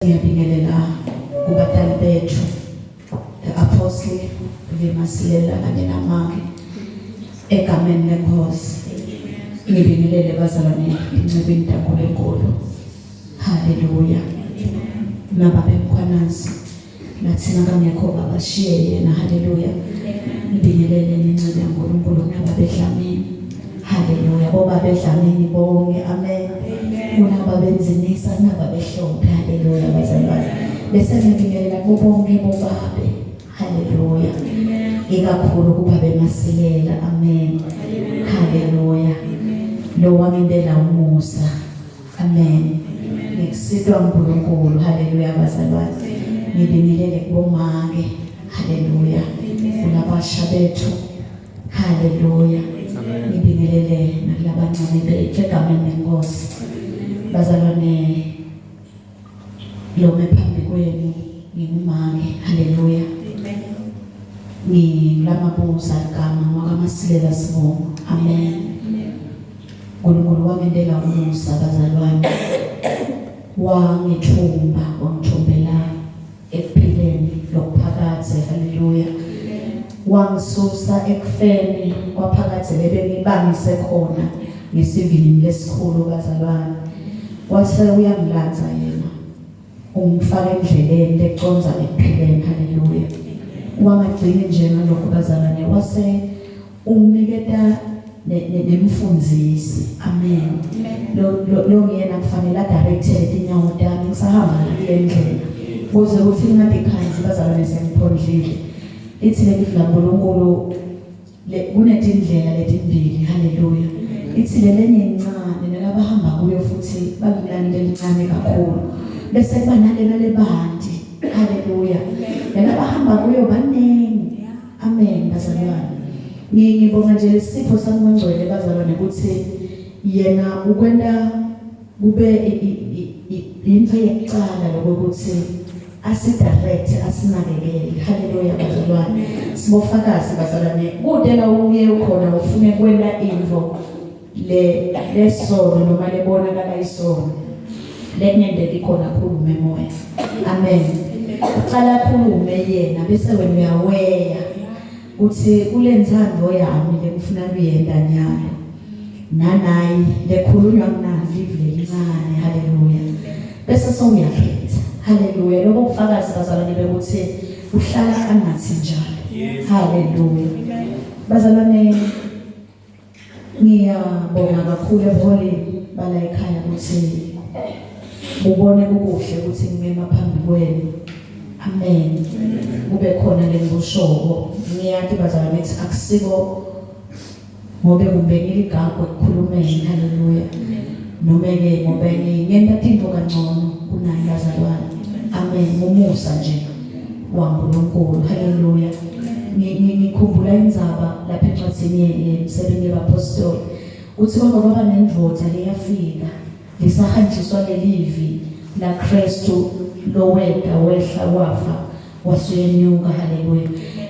Ngiyabingelela kubatali bethu the apostle Masilela kanye namake egameni lenkosi. Ngibingelele bazalwane incebeni kaNkulunkulu. Haleluya. Nababe mkhwanazi nathina kangekho babashiye yena. Haleluya. Ngibingelele incebe kaNkulunkulu nababedlamini. Haleluya. Bobabedlamini bonke. Amen. Kunababenzinisa nababehlophe. Haleluya bazalwane. Bese ngibingelela bonke bobabe. Haleluya. Ikakhulu kubabe Masilela. Amen. Haleluya. Lo wamindela umusa. Amen. Ngikusitwa uNkulunkulu. Haleluya bazalwane. Ngibingelele kubomake. Haleluya. Kulabasha bethu. Haleluya. Ngibingelele nalabancane bethu egameni lenkosi. Bazalwane lo mephambi kwenu ngingumake. Haleluya. Ngilamabuza igama wakaMasilela Sibongo. Amen. uNkulunkulu wamindela umusa bazalwane. Wangithumbela ekuphileni lokuphakathe. Haleluya. Wangisusa ekufeni kwaphakathe lebengibangise khona ngesivini lesikhulu bazalwane. Wase uyamlanza yena umfaka endleleni leconza ekuphileni. Haleluya. Wangagcini nje ngalokho bazalwane. Wase umniketa nemfundzisi. Amen. Lo ngiyena kufanele directed inyawo tami ngisahamba ngendlela kuze kuthi ngingadikhanzi bazalwane sengiphondlile. Lithi lelifu laNkulunkulu kunetindlela letimbili. Haleluya. Lithi lelenye incane nelabahamba kuyo futhi balilani lelincane kakhulu. Bese kuba nalena lebandi. Haleluya. Nelabahamba kuyo banengi. Amen bazalwane. Ngibonga nje lesipho sangcwele bazalwane ukuthi yena ukwenda kube into yokuqala lokuthi asidirect asinakekele. Haleluya bazalwane. Sibofakazi bazalwane. Kude la uye ukhona ufune kwenda into lesono noma lebonakala isono. Lenyendeke ikhona khulume moya. Amen. Uqala khulume yena bese wena uyaweya uthi kulenzando yami lekufuna kuyenda nyalo. Nanayi lekhulunywa kunani livile lincane. Haleluya. Bese sowuyaphetha. Haleluya. Lokho kufakazi bazalwane bekuthi uhlala angathi njalo. Haleluya. Bazalwane ngiyabonga kakhulu eholeni bala ekhaya ukuthi ubone kukuhle ukuthi ngime phambi kwenu. Amen. Kube khona lengushoko. Ngiyathi bazalwane ukuthi akusiko ngobe kumbekile igagwe ekukhulumeni. Haleluya. Noma ke ngobe ngiyenta into kangcono kunayi bazalwane. Amen. Umusa nje waNkulunkulu. Haleluya. Ngikhumbula indzaba lapha encwadini yemisebenzi yabaPostoli uthi kwaba nendvodza leyafika lisahanjiswa lelivi la Kristu loweda wehla wafa wasuyenyuka. Haleluya.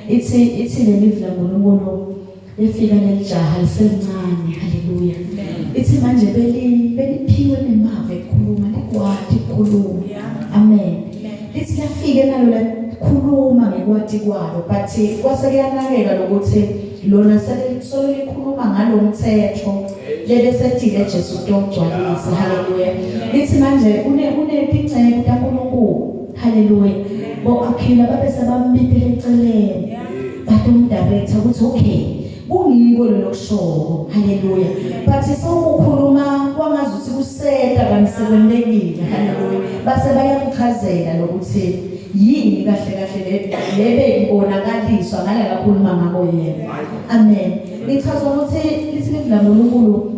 Ithi lelivi laNkulunkulu lefika lelijaha lisencane. Haleluya. Ithi manje beliphiwe nemava ekhuluma likwati ukukhuluma. Amen. Lithi lafike nalo lakhuluma ngekwati kwalo but kwase kuyanakeka lokuthi lona selikhuluma ngalo mthetho lebesethile Jesu tokugcwalisa. Haleluya. Lithi manje kunetinceke kaNkulunkulu. Haleluya. Bo akhila babese bambithele eceleni bathi umdirector ukuthi okay kungiko lokushoko. Haleluya. But sokukhuluma kwangazuthi kuseta kanisekwendekile. Haleluya. Base bayamchazela lokuthi yini kahle kahle lebe ibonakaliswa ngala kakhuluma ngako yena. Amen. Lichaza ukuthi lithi laNkulunkulu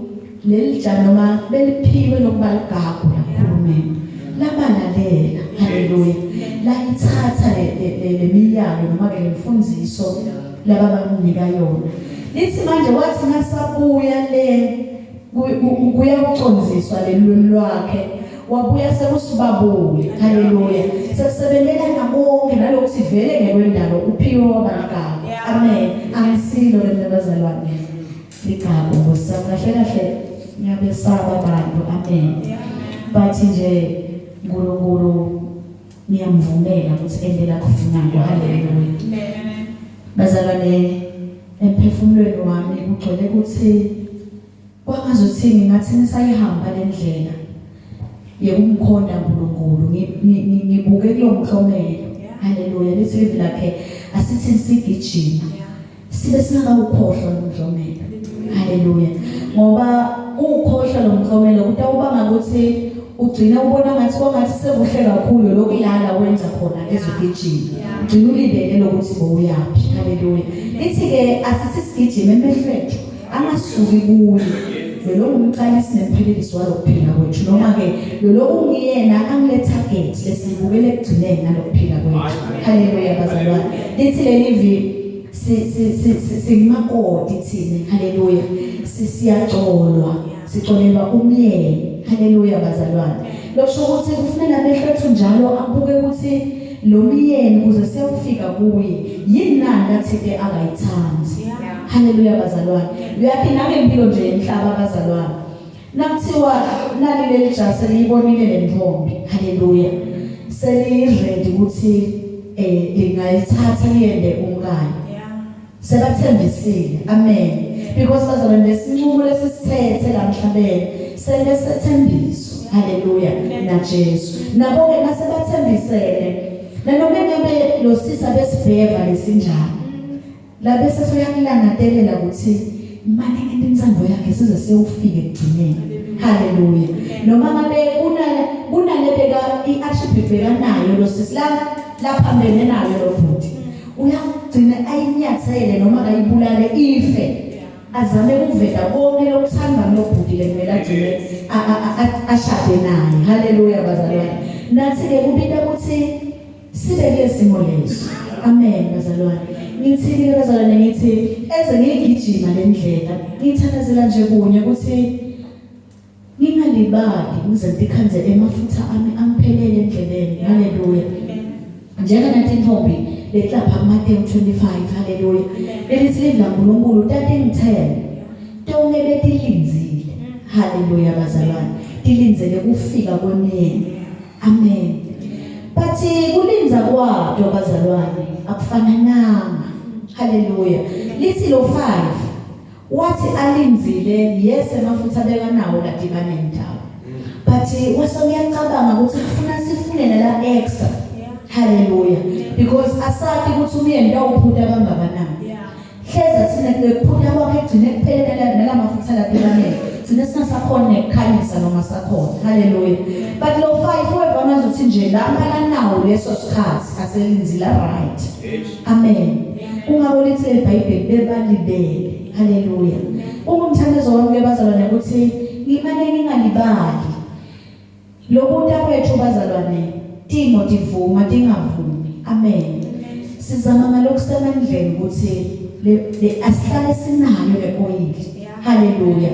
lelijana noma beliphiwe lokuba ligagwe lakhulumeni labalalela. Haleluya. La ithatha lemiyalo noma ke lemfundiso lababanika yona. Lithi manje wathi nasabuya kuya ucondziswa lelwimi lwakhe wabuya sekusibabule. Haleluya. Sekusebenzela nabonke nalokuthi vele ngekwendalo uphiwe wabanikazi. Amen. Angisilo lebazalwane ligaba ngosama kahle ngiyabesaba abantu. Amen. Bathi nje uNkulunkulu ngiyamvumela ukuthi ende la kufunayo. Haleluya. Bazalwane, emphefumulweni wami kugcwele ukuthi kwangazuthi ngathi nisayihamba le ndlela yekumkhonda uNkulunkulu ngibuke kulo mhlomelo. Haleluya. Lithi live lakhe asithi sigijima sibe singakawukhohlwa lo mhlomelo. Haleluya. Ngoba ukhohlwa lo mhlomelo kutawubanga ukuthi ugcina ubona ngathi kwangathi sekuhle kakhulu lokulala wenza khona ezigijima. Ugcina ulindele lokuthi bowuyapi. Haleluya. Lithi ke asithi sigijima emehlwethu amasuki kuye. Lo ngumqalisi nemphelelisi walokuphila kwethu noma ke lo ungiyena angile target lesibukele ekugcineni nalokuphila kwethu. Haleluya bazalwane. Lithi leli vi simakodi thina. Haleluya. Siyacolwa, sicolelwa umyeni. Haleluya bazalwane. Lokusho ukuthi kufanele amehlwethu njalo abuke ukuthi lo myeni kuze siyofika kuye yini nani lathi ke akayithandi. Haleluya bazalwane. Uyaphinda ngempilo nje emhlaba bazalwane. Nakuthiwa nali leli jasi liyibonile le ntombi. Haleluya. Seli-ready ukuthi lingayithatha liyende umkani. Sebathembisile. Amen. Because bazalwane lesinqumo lesisithethe la emhlabeni selesethembiso. Haleluya. Na Jesu. Nabo ke nasebathembisele. Nanoma ngabe lo sisa besiveva lesinjani. La bese soyakulangadelela ukuthi imali ngentando yakhe size siyofika ekugcineni. Haleluya. Noma ngabe kunalebeka iattribute bekanayo lo sisi la phambene nayo lo bhuti. Uyagcina ayinyathele noma ayibulale ife. Azame ukuvela konke lokuthanda lo bhuti lemela agcine ashade naye. Haleluya bazalwane. Nathi ke kubida ukuthi sibe lesimo leso. Amen bazalwane. Ngithi bazalwane ngithi eze ngigijima lendlela ngithandazela nje kunye ukuthi ngingalibali ngize ngikhanze emafutha ami amphelele endleleni. Haleluya. Njenga nathi intombi letlapha Matthew 25. Haleluya. Elithi lidla uNkulunkulu tate ngithele tonke betilinzile. Haleluya bazalwane. Tilinzele kufika kwemyeni. Amen. Bathi kulinza kwato bazalwane akufanananga. Haleluya. Lithi lo 5 wathi alinzile yes emafutha bekanawo ladibane ndawo. But wasongiyacabanga ukuthi kufuna sifune la extra. Haleluya. Because asathi ukuthi umyeni awuphutha kangakanani. Hleza thina kuphutha kwakhe egcine kuphelela nala mafutha ladibane. Thina singasakhona nekukhanyisa noma sakhona. Haleluya. But lo 5 weva mazuthi nje lapha nawo leso sikhathi aselinzila right. Amen. Ungabolithi eBhayibheli bebalibele. Haleluya. Umthandazo wami bazalwane ukuthi ngimane ngingalibali. Lokuta kwethu bazalwane timo divuma dingavumi. Amen. Sizama ngalokusemandleni ukuthi le asihlale sinayo le oil. Haleluya.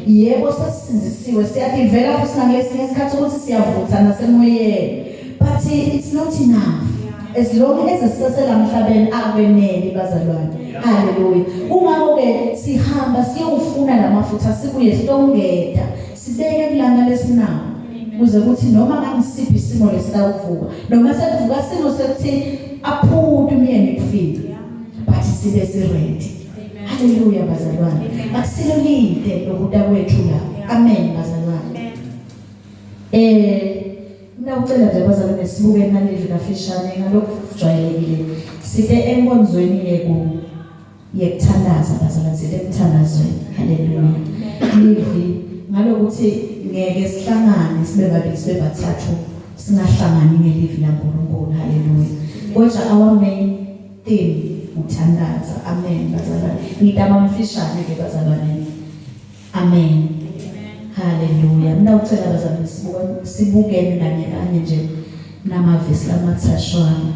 Yebo sasizisiwe siyadivela futhi ngalesi isikhathi ukuthi siyavutha nasemoyeni. But it's not enough. As long as sisasela emhlabeni akwenele bazalwane. Haleluya. Kungako ke sihamba siyofuna lamafutha sibuye sitongeda sibeke kulanga lesinawo kuze kuthi noma ngangisiphi isimo lesitawuvuka noma sekuvuka simo sekuthi aphuthe umyeni kufika but sibe ready. Haleluya bazalwane. Akusilolide lokuda kwethu la. Amen bazalwane. Ngicela nje bazalwane sibuke nalive kafishane ngalokho kujwayelekile. Sike enkonzweni yekuthandaza bazalwane sike emthandazweni. Haleluya. Live ngalokuthi ngeke sihlangane sibe babili sibe bathathu singahlangani ngelive laNkulunkulu. Haleluya. Kodwa our main theme uthandaza. Amen bazalwane. Ngidama mfishane ke bazalwane. Amen. Haleluya. Ngicela bazalwane sibukene kanye nje namavesi lamathashwana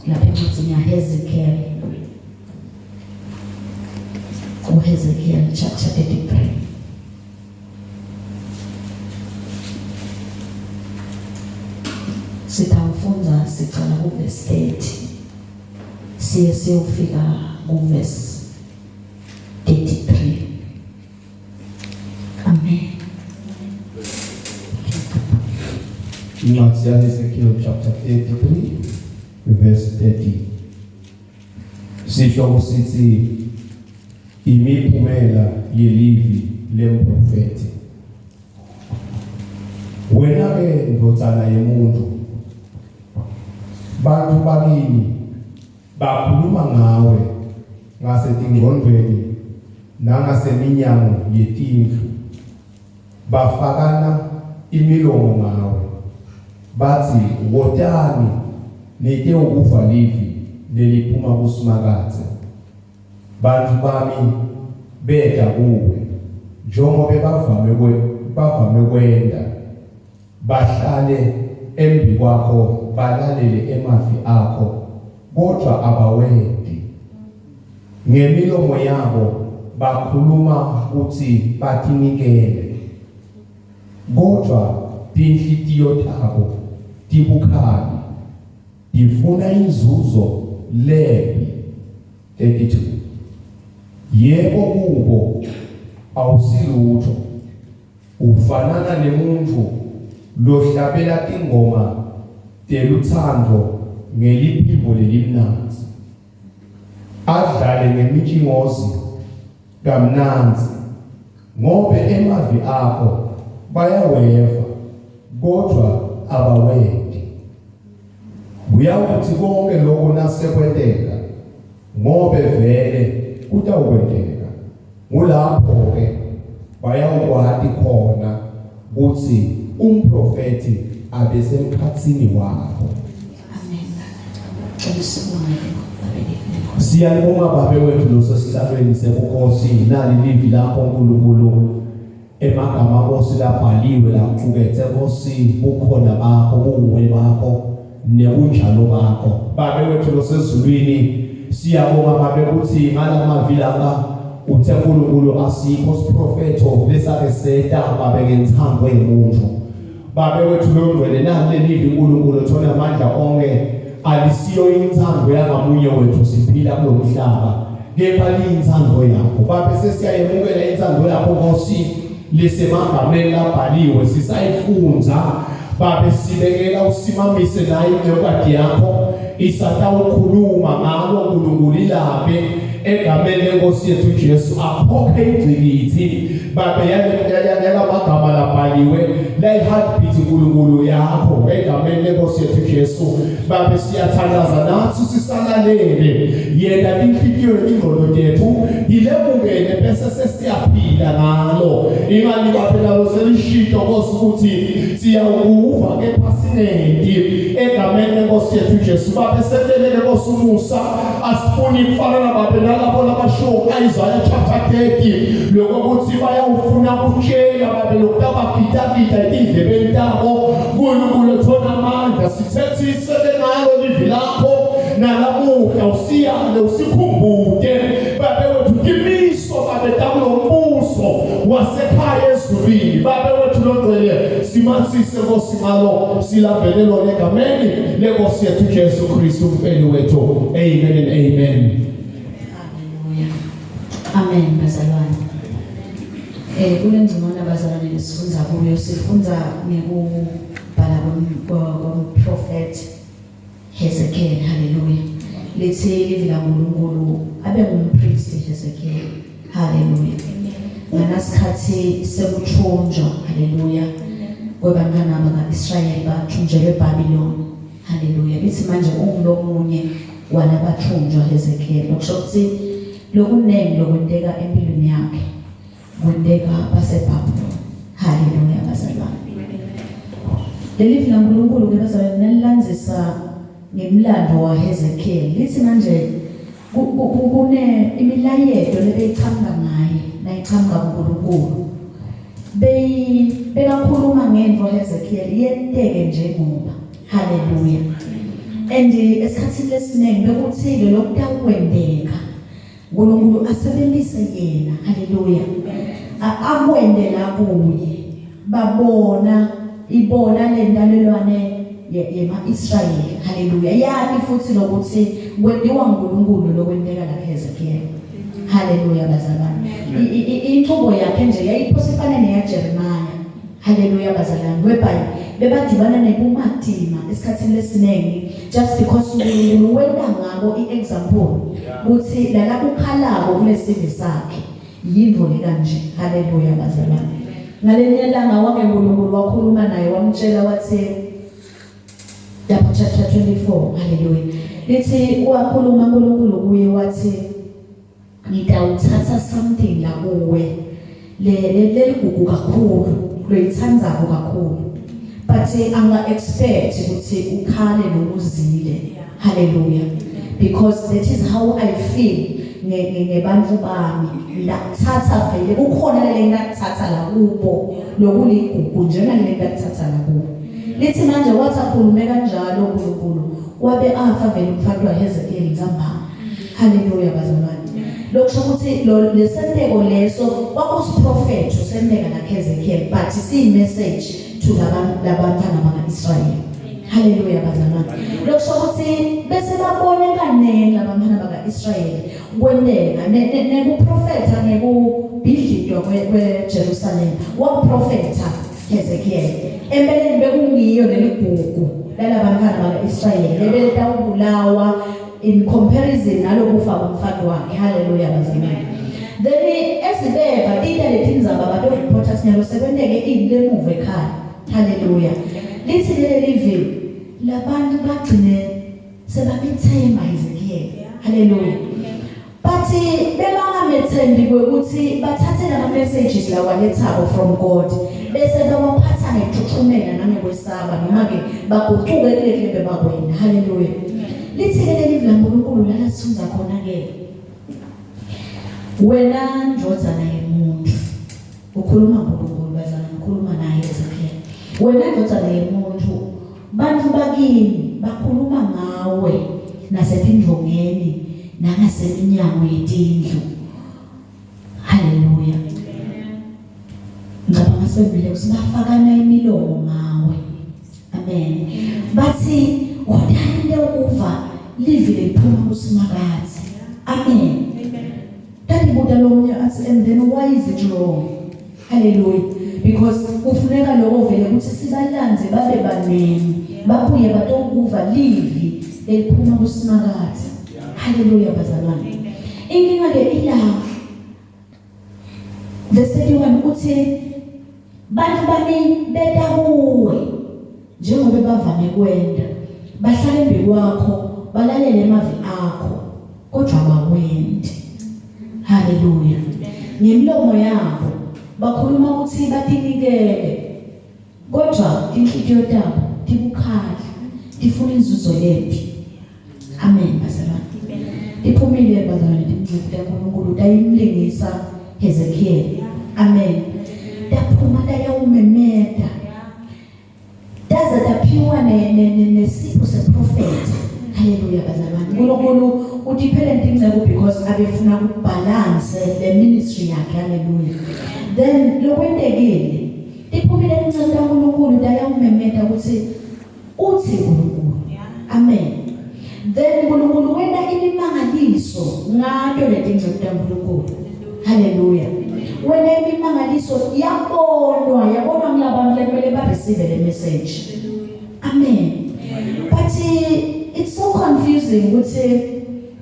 lapha encwadini yaHezekiel. Hezekiel chapter 33. Sitawufunza sicala kuverse 8 siye siyofika kuverse 33. Amen. incwadi yaseZekhiyeli chapter 33 verse 30. Sihloko sithi imiphumela yelivi lemprofeti. Wena ke ndotsana yemuntu, bantu bakini bakhuluma ngawe ngasetingqondweni nangaseminyango yetindlu, bafakana imilomo ngawe bathi wotani nite ukufa livi leliphuma kusimakathe. Bantu bami beda kuwe njengoba bavame kwenda, bahlale embi kwakho balalele emavi akho kodwa abawendi. Ngemilomo yabo bakhuluma ukuthi batinikele kodwa tinhlitiyo tabo tibukhali, difuna inzuzo lembi. 32. Yebo kubo awusilutho, ufanana nemuntu lohlabela ingoma teluthando ngeliphimbo lelimnanzi, adlale ngemitshingozi kamnanzi, ngobe emavi akho bayaweva kodwa abawendi. Kuyawuthi konke lokho nasekwenteka ngobe vele kutawukwenteka, ngulapho ke bayawukwati khona ukuthi umprofeti abesemkhatsini wakho. Siyabonga babe wethu losesihlalweni sebukhosi, nali livi lakho uNkulunkulu, emagama Nkosi labhaliwe laqukethe Nkosi bukhona bakho, bunguwe bakho nebunjalo bakho. Babe wethu losezulwini siyabonga babe ukuthi ngalamavilanga uthe uNkulunkulu asikho siprofeto lesake seta babe ngenthambo yemuntu. Babe wethu longcwele nali livi uNkulunkulu thona amandla onke, alisiyo intando yangamunye wethu siphila kulomhlaba, kepha liyintando yakho. Babe sesiyayemukela intando yakho Nkosi lesemagameni labhaliwe sisayifunza. Babe sibekela usimamise naye incwadi yakho isatawukhuluma ngalo uNkulunkulu ilabe egameni leNkosi yethu Jesu akhokhe ingcilithi. Babe yala magama labhaliwe la heartbeat uNkulunkulu yakho egameni leNkosi yethu Jesu. Babe siyathandaza nathi sisalalele yena inhlitiyo ingqondo yethu dilebungene bese sesiyaphila ngalo. Imali baphela loselishito Nkosi ukuthi siyawuva kepha sinedi egameni leNkosi yethu Jesu. Babe setelele Nkosi umusa asifuni kufana nababe nalabo labasho Isaiah chapter 30 lokuthi bayawufuna kutshela babe lokubagidagida indlebeni tabo. uNkulunkulu thona amandla sithethise ngalo livi lakho nalamuhla usiyale usikhumbule babe wethu kimiso babe tamlombuso wasekhaya ezulwini. Babe wethu longcwele simasise Nkosi ngalo silambelelo legameni leNkosi yethu Jesu Kristu umfeli wethu. Amen and amen. Haleluya. Amen bazalwane. Kule nzimana bazalwane lesifunza kuyo sifunza ngekubhala komprofeti Hezekiel. Haleluya. Lithi livi laNkulunkulu abe ngumpriest Hezekiel. Haleluya. Nganasikhathi sekuthunjwa. Haleluya. Kwebantwana bakaIsrayeli bathunjelwe eBabylon. Haleluya. Lithi manje ungulomunye walabathunjwa Hezekiel. Lokusho ukuthi lokunengi lokwenteka empilweni yakhe kwenteka baseBabylon. Haleluya bazalwane. Lelivi laNkulunkulu ke bazalwane nalilandzisa ngemlando waHezekiel. Lithi manje kune imilayeto lebeyiqhamuka ngaye nayiqhamuka kuNkulunkulu. Bekakhuluma ngento Hezekiel yenteke njengoba. Haleluya. And esikhathini lesiningi bekuthile lokutakwendeka uNkulunkulu asebenzise yena. Haleluya. Akwende la kuye ibona lendalelwane yema-Israyeli. Haleluya. Yathi futhi lokuthi kwendiwa uNkulunkulu lokwenteka la Hezekiel. Haleluya bazalwane. Inqubo yakhe nje yayiphose ifana neyaJeremiah. Hallelujah bazalwane. Whereby bebadibana nebumadima esikhathini lesinengi just because uNkulunkulu wenda ngabo iexample ukuthi lala ukhalako kulesizwe sakhe yinto le kanje. Hallelujah bazalwane. Ngalenye langa wake uNkulunkulu wakhuluma naye wamtshela wathi Dapho chapter 24. Hallelujah. Lithi wakhuluma uNkulunkulu kuye wathi ngidawuthatha something la kuwe leligugu kakhulu loyithandzako kakhulu but anga expect ukuthi ukhale nokuzile. Hallelujah. Because that is how I feel ngebantu bami ngiyathatha vele ukhona lele ngiyathatha la kubo lokuligugu njengalele ngiyathatha la kubo. Lithi manje wathi akhulume kanjalo uNkulunkulu wabe afa vele umfana waHezekiel ngamba. Hallelujah bazalwane. Lokho ukuthi lesenteko leso kwakusiprofeto senteka naKezekiel but si message to labantwana bakaIsrayeli. Hallelujah bazalwane. Lokho ukuthi bese babone kanene labantwana bakaIsrayeli kwendeka nekuprofeta nekubhidlidwa kweJerusalem waprofeta Hezekiel empeleni bekungiyo leligugu lalabantwana bakaIsrayeli lebeleta ubulawa in comparison nalokufa komfana wakhe. Hallelujah bazalwane. Then esibeva tita letindzaba bato reporters nyalo sekwendeke ilemuve ekhaya. Hallelujah. Lithi leli live labantu bagcine sebabethemba Hezekiel. Hallelujah. But bebangamethembi kwekuthi bathathe lama messages lawalethako from God bese bawaphatha ngekuthumela nangekwesaba noma ke baguquke kuleli bebakwena. Hallelujah. Lithi leli la uNkulunkulu lana sithunza khona ke wena ndodana yemuntu ukhuluma ngoNkulunkulu bazana ukhuluma naye Hezekiel. Wena ndodana yemuntu bantu bakini bakhuluma ngawe nasepindlongeni nangaseminyango yetindlu. Hallelujah. Ngaba ngasebile kusibafakana imilomo ngawe. Amen. Bathi wadande ukuva livile liphuma kusimakathe. Amen. Tadi buda lomnye athi and then why is it wrong? Hallelujah. Because kufuneka lokho vele ukuthi sibalanze babe banene babuye batokuva livi liphuma kusimakathe. Hallelujah bazalwane. Inkinga ke ila verse 31 uthi bantu bami beda kuwe njengoba bavame kwenda bahlale embi kwakho balalele emavi akho kodwa bawendi. Hallelujah. Ngemlomo yabo bakhuluma ukuthi batinikele kodwa inhliziyo yabo tibukhali tifuna inzuzo lempi. Amen bazalwane. Iphumile bazalwane timnciphe kaNkulunkulu tayimlingisa Hezekiel. Amen. Daphuma dayawumemeda daze daphiwa nesipho seprofeti. Hallelujah bazalwane. uNkulunkulu utiphele intinceku because abefuna ukubalance the ministry yakhe. Hallelujah. Then lokwendekile iphumile incebo kaNkulunkulu dayawumemeda ukuthi uthi uNkulunkulu. Amen. Then uNkulunkulu wena imimangaliso ngayo letinceku kaNkulunkulu. Hallelujah. Wena imimangaliso yabonwa ngilabantu lemele ba receive the message. Amen. But it's so confusing ukuthi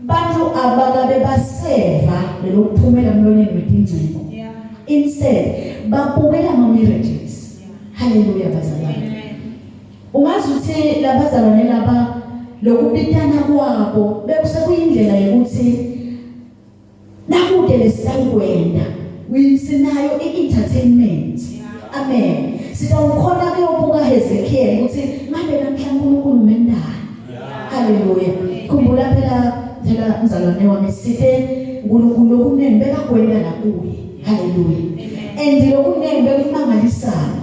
bantu abakabe baseva lokuphumela emlonyeni wetinceku. Instead babukela ama miracles. Hallelujah bazalwane. Ungazi ukuthi labazalwane laba lokubitana kwabo bekusekuyindlela yokuthi nakude lesikwenda sinayo i-entertainment. Amen. Sitawukhona kuyobuka Hezekiel ukuthi ngabe namhlanje uNkulunkulu mendana. Hallelujah. Khumbula phela mzalwane wami sithe uNkulunkulu lokunene bekakwenda nakuye. Hallelujah. And lokunene bekumangalisana.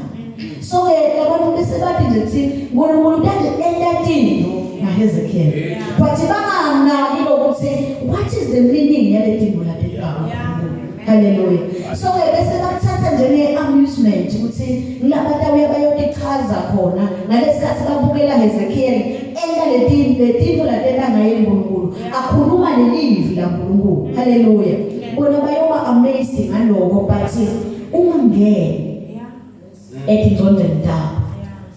So labantu bese bathi nje ukuthi uNkulunkulu kanje entatini naHezekiel. Kwathi banganaki ukuthi what is the meaning yaletinto lapha. Hallelujah. So bese bathatha njenge amusement ukuthi ngilabata uyabayotichaza khona ngalesikhathi babukela Hezekiel enda letinto latenda ngaye uNkulunkulu akhuluma lelivi la uNkulunkulu. Hallelujah. Bona bayoba amazed ngaloko but ungangene ethi ngizondeni ndaba.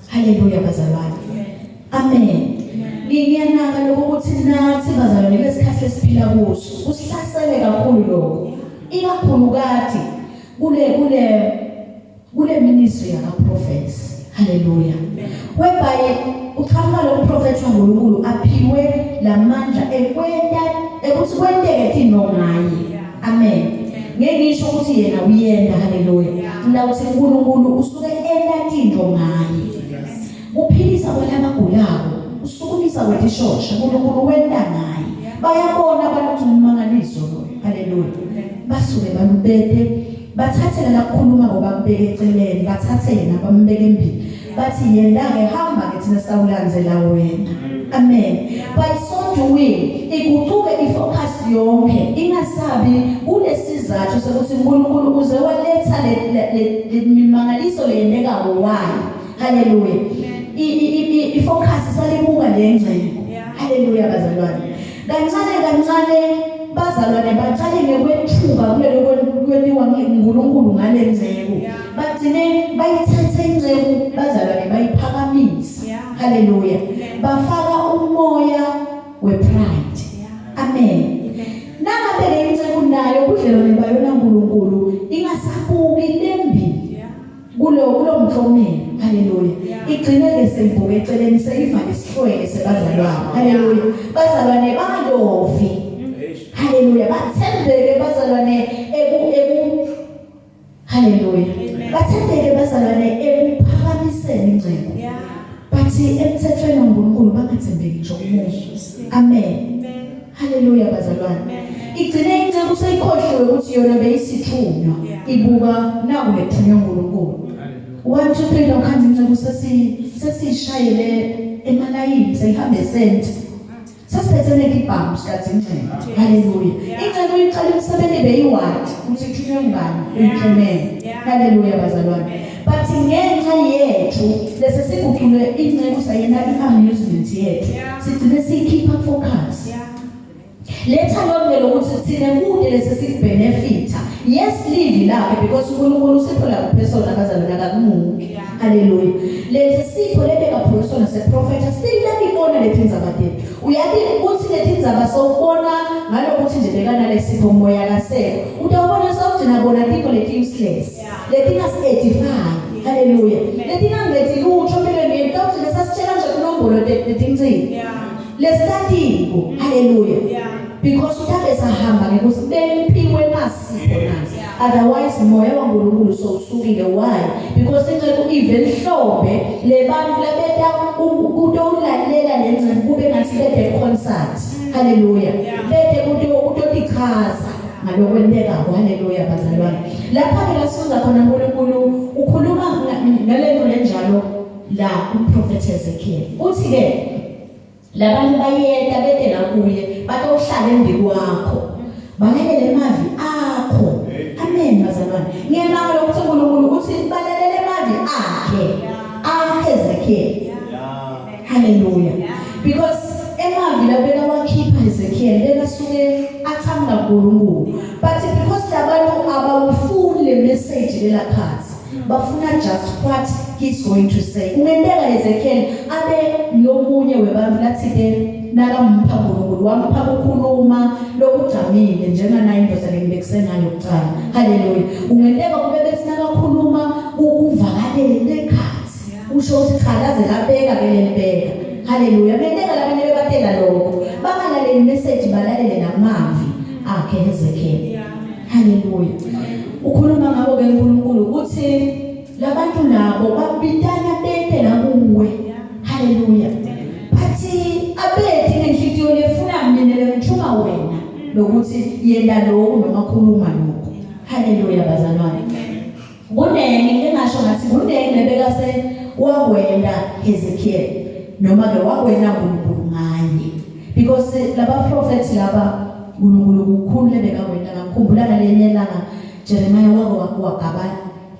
Haleluya bazalwane. Amen. Ngiyanaka lokho ukuthi nathi bazalwane lesikhathi esiphila kuso usihlasele kakhulu lokho. Ikakhulukazi kule ministry yaka prophets. Haleluya. Whereby uqhamuka lo prophet waNkulunkulu aphiwe lamandla ukuthi kwenteke into ngaye. Amen. Ngeke ngisho ukuthi yena uyenda. Haleluya. Ngawuthi uNkulunkulu usuke enda into ngaye. Uphilisa kwalabagulayo, usukumisa kwetishosha, uNkulunkulu wenda ngaye. Bayabona abantu umangaliso lo. Haleluya. Basuke balubede, bathathela la kukhuluma ngoba kubeke eceleni, bathathela bambeke embili. Bathi yena ke hamba ke thina sawulandzela wena. Amen. By so doing, iguquke ifocus yonke, ingasabi kulesizathu sokuthi uNkulunkulu uze waletha le mimangaliso leyendekayo wayo. Haleluya. Ifocus salibuka lengcebo. Haleluya bazalwane. Kancane bazalwane baqale ngekwethuka kulelo kwentiwa nguNkulunkulu ngalenzebo. Bagcine bayithathe ingcebo bazalwane bayiphakamisa. Haleluya. Bafaka umoya wepride. Amen. Nangabe ingcebo nayo budlelwane bayona uNkulunkulu ingasabuki lembi. Kulo mhlomeni. Haleluya. Igcine ke seyibuka eceleni seyivale isihlwele sebazalwane. Haleluya. Bazalwane bangalovi. Haleluya. Bathembeke bazalwane haleluya. Bathembeke bazalwane ekuphakamiseni ingcebo. Bathi emthethweni woNkulunkulu bangathembeki nje kumuntu. Amen. Haleluya bazalwane. Igcine ingcebo seyikhohliwe ukuthi yona beyisithunywa. Ibuka naku lethunywa uNkulunkulu. 1 2 3 lokhanzi ingcebo sesishayele emalayini seyihambe sent. Sasiphethe nekibhamu skathi ingcebo. Haleluya. Ingcebo iqala umsebenzi beyiwadi ukuthi ithunywe ngani implement. Haleluya bazalwane. But ngenxa yethu lese siguqule ingcebo sayena i-amusement yethu. Sigcine siyikhipha focus. Letha lonke lokuthi thina kude lese sibenefita. Yes live lapha because uNkulunkulu usiphola kuphesona bazalwane akakumuntu. Haleluya. Lethe sipho lebeka phosona seprofeta sibona ibona lethenza abadeni. Uyathi uthi lethenza basawubona ngalokuthi nje bekana lesipho moya kaseko. Utawubona sawugcina bona people let useless. Letina edify. Haleluya. Letina ngethi lutho phela ngento ukuthi lesasitshela nje kunombolo letinzini. Lesitatigo. Haleluya. Because utabe sahamba ngekusibempiwe masipho nazi. Otherwise moya waNkulunkulu sowusukile. Why? Because ingcebo even hlobe le bantu labeta kutolalela lengcebo kube ngathi bede concert. Haleluya. Bede kutotichaza ngalokwenteka. Haleluya bazalwane. Lapha ke lasifunza khona uNkulunkulu ukhuluma ngalento lenjalo la kuProfet Ezekiel. Uthi ke labantu bayenda bedela kuye batawuhlala embili kwakho balelele emavi akho. Amen bazalwane. Ngiyabonga lokuthi uNkulunkulu uthi balelele emavi akhe Ezekiel. Haleluya. Because emavi labeka wakhipha Ezekiel lekasuke aqhamuka kuNkulunkulu. But because labantu abawufuni le message lela khathi bafuna just what he's going to say. Ungenteka Ezekiel abe lomunye webantu lathi ke nakampha uNkulunkulu wampha ukukhuluma lokujamile njengana indoda lengibekisenayo kucala. Haleluya. Ungenteka kube bethi nakakhuluma ukuvakalele lekhathi usho ukuthi khalaze labeka kelelibeka. Haleluya. Ungenteka labanye bebatela lokho bangalaleli message balalele namavi akhe Ezekiel. Haleluya. Ukhuluma ngabo ke uNkulunkulu ukuthi labantu nabo babitana betela kuwe. Haleluya. Bathi abethi ngenhliziyo lefuna mina lemthuma wena lokuthi yenda lokho noma khuluma lokho. Haleluya bazalwane. Kunenge ngingasho ngathi kunenge lebeka se wakwenda Ezekiel noma ke wakwenda uNkulunkulu ngaye. Because laba prophets laba uNkulunkulu kukhulu lebeka wenda ngakhumbulana lenyelanga Jeremiah wagaba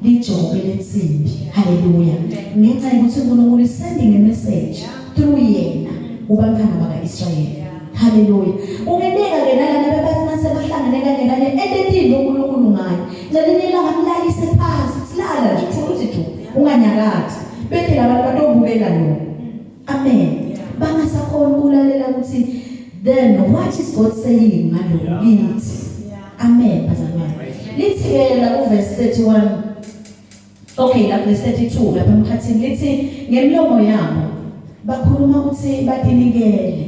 lijoke lensimbi. Haleluya. Ngenxa yokuthi uNkulunkulu sending a message through yena kubantwana bakaIsrayeli. Haleluya. Ungeneka ke nalana bebathina sebahlangene kanye endetini uNkulunkulu ngayo. Ngelinye ilanga mlalise phansi silala nje ukuthi unganyakathi bede labantu batobukela lo amen bangasakhona ukulalela ukuthi then what is God saying ngalo kithi amen bazalwane lithi ke la ku verse 31 okay la verse 32 lapha emkhathini lithi ngemlomo yabo bakhuluma ukuthi batinikele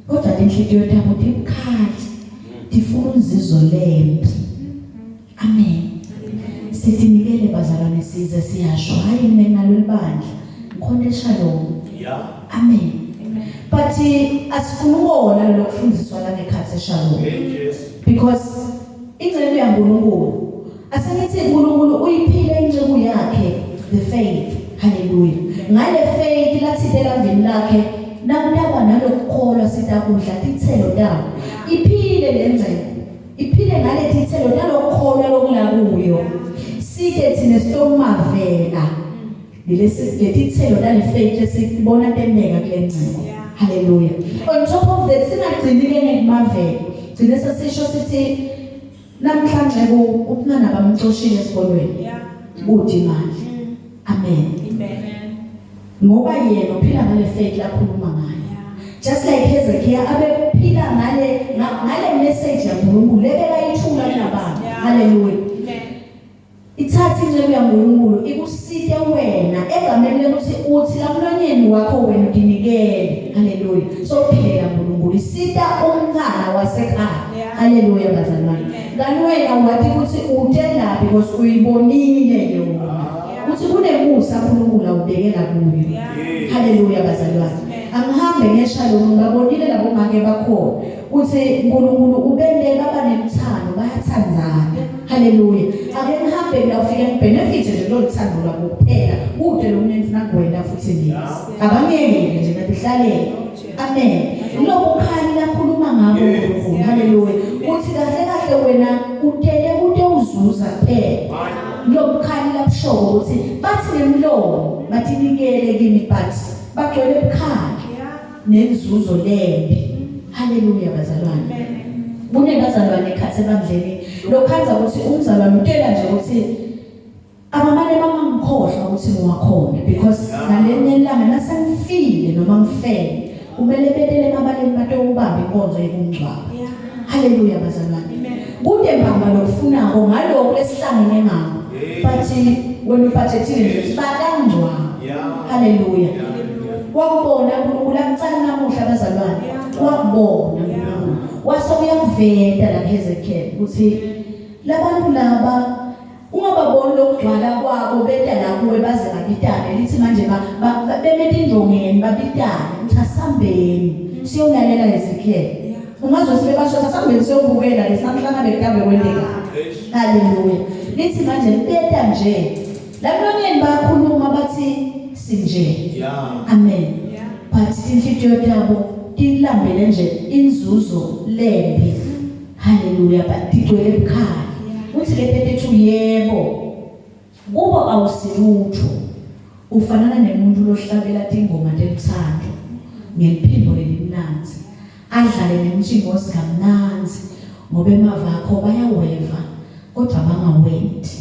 kodwa inhliziyo yabo ibukhali difuna uzizo lempi amen sitinikele bazalwane size siyashwa hayi mina nalo libandla ngikhona shalom amen but asifuna ukubona lokufundiswa la ngekhathi shalom because incebo yaNkulunkulu asengithi uNkulunkulu uyiphile incebo yakhe the faith hallelujah ngale faith lathithela vini lakhe nakutaba nalokukholwa sitakudla tithelo tawo iphile lenzeko iphile ngale tithelo nalokukholwa lokulakuyo sike thina sitomavela lelithelo nale faith esibona tendeka kule ncebo hallelujah on top of that singagcinile ngemavela thina sesisho sithi namhlanje ukunana bamcoshile esikolweni uthi manje amen ngoba yena uphila ngale faith lakhuluma ngayo just like Hezekiah abephila ngale message yaNkulunkulu lebeka ithula kunabantu hallelujah ithatha incebo yaNkulunkulu ikusite wena egameni lokuthi uthi lamlonyeni wakho wena udinikele hallelujah so phela uNkulunkulu isita umntana wasekhaya hallelujah bazalwane ngani wena wathi ukuthi utelaphi because uyibonile yona uthi kunemusa uNkulunkulu awubekela kuyo hallelujah bazalwane angihambe ngeshalom ngabonile labo make bakhona uthi uNkulunkulu ubende baba nemthando bayathandana hallelujah ake ngihambe ngiyafika ngibenefit nje lo thando labo kuphela kude lo muntu ngifuna kuwena futhi nje abangeke nje ngadihlalela amen lokukhanya lakhuluma ngabo uNkulunkulu hallelujah uthi kahle kahle wena utele kude uzuza kuphela lokukhanya lapshoko ukuthi bathi ngemlomo batinikele kimi but bagcwele ebukhali nenzuzo lembi hallelujah bazalwane bunebazalwane ekhathe bandleni lokhanza ukuthi umzalwane utela nje ukuthi abamane bangangikhohlwa ukuthi ngiwakhona because ngaleni elanga nasangifile noma ngifele kumele bedele emabaleni batokubamba inkonzo yekungcwaba hallelujah bazalwane kude mbamba lokufunako ngaloko lesihlangene ngako but wena uphathethile nje bakangcwaba hallelujah wakubona uNkulunkulu akucala namuhla bazalwane wakubona wasokuyamvenda la Hezekiah ukuthi labantu laba ungababoni lokugcwala kwabo beda la kuwe baze babitane lithi manje bemethe indongeni babitane uthasambeni siyolalela Hezekiah ungazosibe basho thasambeni siyobukela lesamhlanga bekambe kwendeka hallelujah lithi manje beda nje lamlonyeni bakhuluma bathi sinje amen but inhliziyo yabo tilambele nje inzuzo lembi hallelujah batigcwele ebukhali uthi ke phethe yebo kuba awusilutho ufanana nemuntu lohlabela ingoma lelithando ngeliphimbo lelimnanzi adlale nemjingo sikamnanzi ngoba emava akho bayaweva kodwa bangawendi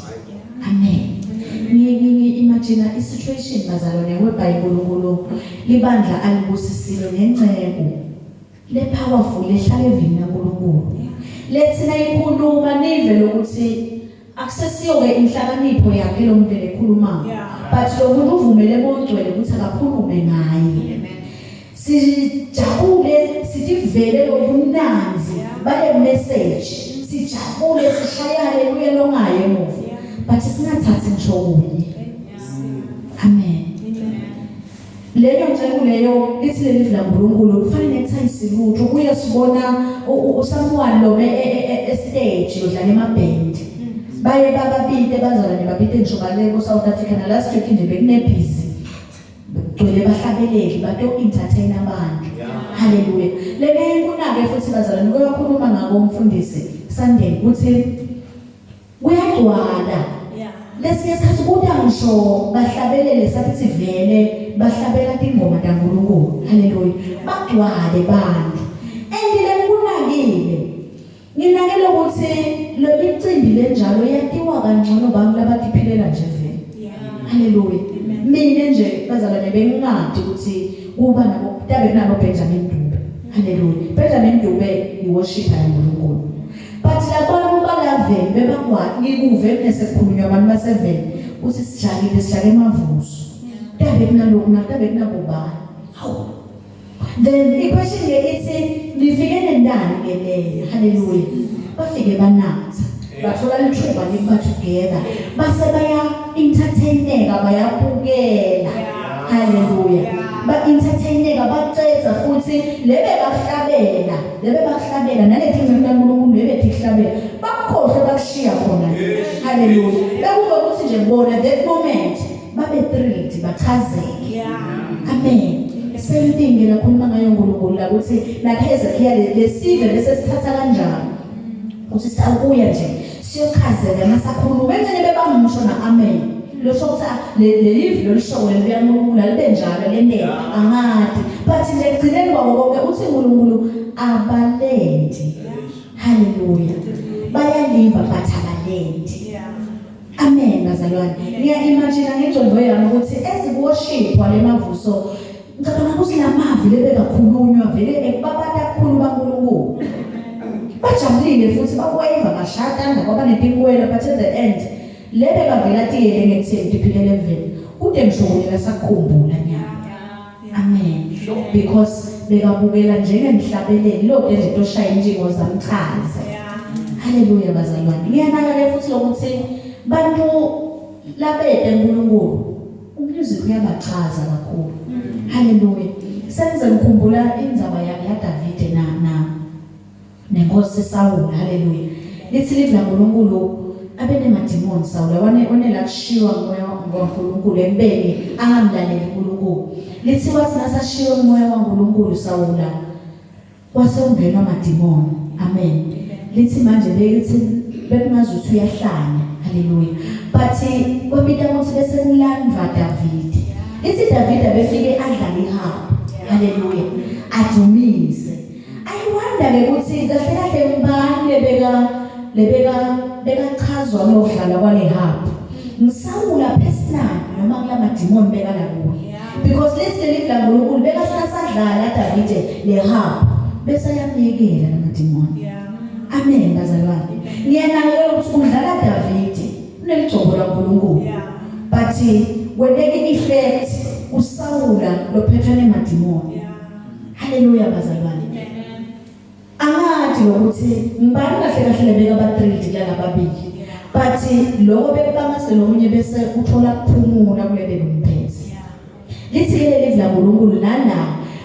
amen imagine isituation bazalwane weBhayibheli libandla alibusisile ngencebo le powerful lehlala evini kaNkulunkulu lethina ikhuluma nive lokuthi akusesiyoke inhlakanipho yakhe lo muntu lekhuluma but lo muntu uvumele bongcwele ukuthi akakhulume ngaye sijabule sithivele lobunanzi bale message sijabule sishaya haleluya longaye emuva but singathathi ngisho kunye amen leyo ncebo leyo lithi leli vila uNkulunkulu kufanele ekuthayisibutho kuye sibona uSamuel lo stage udlala emaband baye bababite bazalwane babite ngisho baleko South Africa na last week nje bekunebhizi begcwele bahlabeleli bato entertain abantu haleluya leke kunake futhi bazalwane kuyakhuluma ngako umfundisi Sunday uthi kuyagcwala lesikhathi kuda ngisho bahlabelele sathi vele bahlabela ingoma kaNkulunkulu haleluya bagcwale bantu endile kunakile nginakele ukuthi lo licimbi lenjalo yatiwa kangcono bantu labadiphilela nje vele haleluya bazalwane bengingadi ukuthi kuba nabo tabe kunabo Benjamin Dube. Hallelujah. Benjamin Dube iworship yaNkulunkulu. But labona kubalaveni bebakwazi ikuve kunesekhulunywa abantu baseveni uthi sijake emavuso. Tabe kunalokhu tabe kunakubani. Hawu. Then iquestion ke ithi nifike nendani ke leyo. Hallelujah. Bafike banatha. Bathola lithuba liba together. Base baya entertaineka bayabukela. Hallelujah. Ba entertaineka bacetha futhi lebe bahlabela nalethi ngicela uNkulunkulu lebe thihlabela bakhohle bakushiya khona. Hallelujah. Bekuba ukuthi nje bona that moment babe thrilled bachazeke. Amen. Same thing la khuluma ngayo uNkulunkulu la ukuthi la Hezekiah lesive bese sithatha kanjani. Uthi sakuya nje siyokhazeka masakhuluma benzene bebangisho na amen. Lo shokuthi le live lo lisho le uNkulunkulu libe njalo lendebe angadi but nje egcineni kwabo konke uthi uNkulunkulu abalendi. Hallelujah. Bayaliva but abalendi. Amen bazalwane. Ngiya imagine ngicondwe yami ukuthi eziworship wale mavuso ngicabanga ukuthi lamavi lebe kakhulunywa vele ekubabata kakhulu baNkulunkulu. Bajabulile futhi bakweva bashada ngoba netinkwelo but at the end lebe bavela tiyele ngekutheni diphilele eveni kude ngishokulela sakukhumbula nyama. Amen. Because bekabukela njengemhlabeleli lo nje into oshaya injingo zamchaza. Hallelujah bazalwane. Ngiyanaka ke futhi lokuthi bantu labede uNkulunkulu umusic uyabachaza kakhulu. Hallelujah. Senze ngikhumbula indzaba ya David nenkosi Saul. Hallelujah. Lithi livla uNkulunkulu abene madimoni Saul wanela kushiwa ngoya ngoNkulunkulu empeni angamlaleli uNkulunkulu. Lithi wathi nasashiwa umoya waNkulunkulu Saul kwase ungenwa madimoni. Amen. Lithi manje beyithi bekungazuthi uyahlanya. Hallelujah. But kwabida ukuthi bese kulandwa David. Lithi David abefike adlala ihaba. Hallelujah. Adumise. I wonder ukuthi kahle ngibani lebeka chazwa lokudlala kwale haba. Ngisawula personal noma kulama demon beka la kuye. Because let's live la uNkulunkulu beka sasadlala David le haba bese yamyekela nama demon. Amen bazalwane. Ngiyanakekela ukuthi udlala David unelijobo laNkulunkulu. But when they effect usawula lophethwe nemadimoni. Hallelujah bazalwane. Angathi ukuthi ngibani kahle beka ba3 la babili. But lokho bekubangase lomunye bese uthola kuphumula kulebe kumphethe. Lithi ke live la uNkulunkulu lana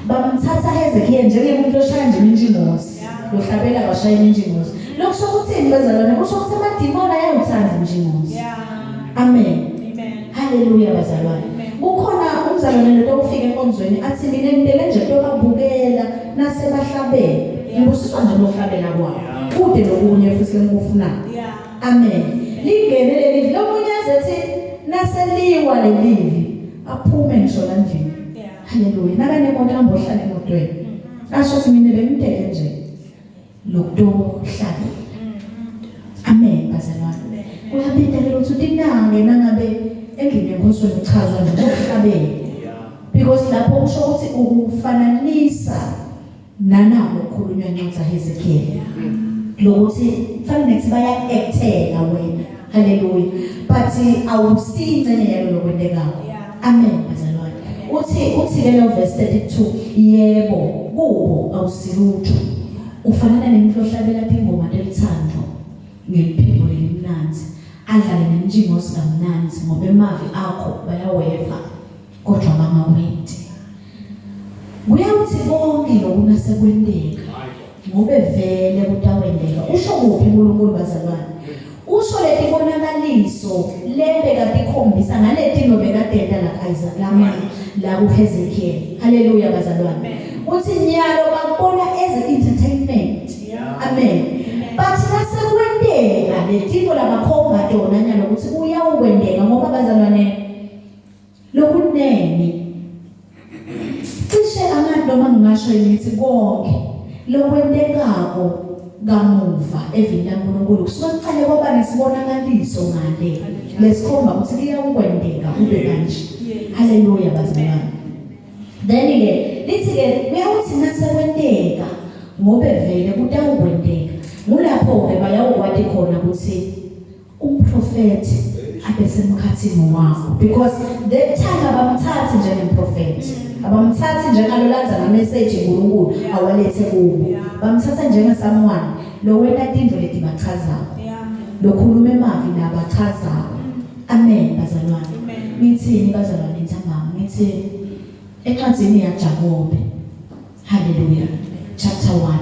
bamthatha Hezekiah njengomuntu oshaya nje injingozi. Lohlabela bashaya injingozi. Lokusho ukuthini bazalwane? Kusho ukuthi amadimoni ayawuthanda injingozi. Amen. Hallelujah bazalwane. Kukhona umzalwane lo ufika enkonzweni athi mina ngidele nje tokabukela nasebahlabela. Ngibusiswa nje lohlabela kwabo. Kude lokunye futhi ngikufuna. Amen. Lingenele livi lomunye azethi naseliwa lelivi aphume ngisho landini. Hallelujah. Nakane moto ambohlala emotweni. Asho ukuthi mina bengidele nje lokuhlala. Amen bazalwane. Kuyabindela ukuthi dinange nangabe endlini yenkosi uchazwa nje ngokuhlabela. Because lapho kusho ukuthi ukufananisa nanabo ukukhulunywa ngenxa Hezekiah. Lokuthi fanele ukuthi baya actela wena. Hallelujah. But awusinze neyalo lokwendekako. Amen bazalwane. Uthi ke lo verse 32 yebo kubo awusilutho. Ufanana nemuntu ohlabela ingoma delithando ngeliphimbo lelimnanzi. Adlale nenjingozi kamnanzi ngoba emavi akho bayaweva kodwa bangawenti. Kuyawuthi konke lokuna sekwendeka ngobe vele kutawendeka. Usho kuphi uNkulunkulu bazalwane? Usho leti bonakaliso lebe kade ikhombisa ngalethi no bekadeda la Isaac la kuHezekiah. Hallelujah bazalwane. Uthi nyalo bakubona as entertainment. Amen. But nasekwendeka letiko labakhomba dona nyalo ukuthi uyawendeka ngoba bazalwane lokunene cishe abantu noma ngingasho ngithi konke lokwendekako kamuva evini laNkulunkulu kusuka kuqale kwaba nesibonakaliso ngale lesikhomba ukuthi kuyakwendeka kube kanje. Haleluya bazalwane. Then ke lithi ke kuyawuthi nasekwendeka ngobe vele kutawukwendeka mulapho ke bayawukwati khona ukuthi umprofeti abesemkhathini wakho because that time abamthathi njengemprofeti abamthathi njengalolanza ngamessage uNkulunkulu awalethe kubo bamthatha njengesomeone lo wena tindlo leti bachazako lokhuluma emavi nabachazako. Amen bazalwane. Ngithini bazalwane ntambama ngithi encwadzini yaJakobe hallelujah chapter 1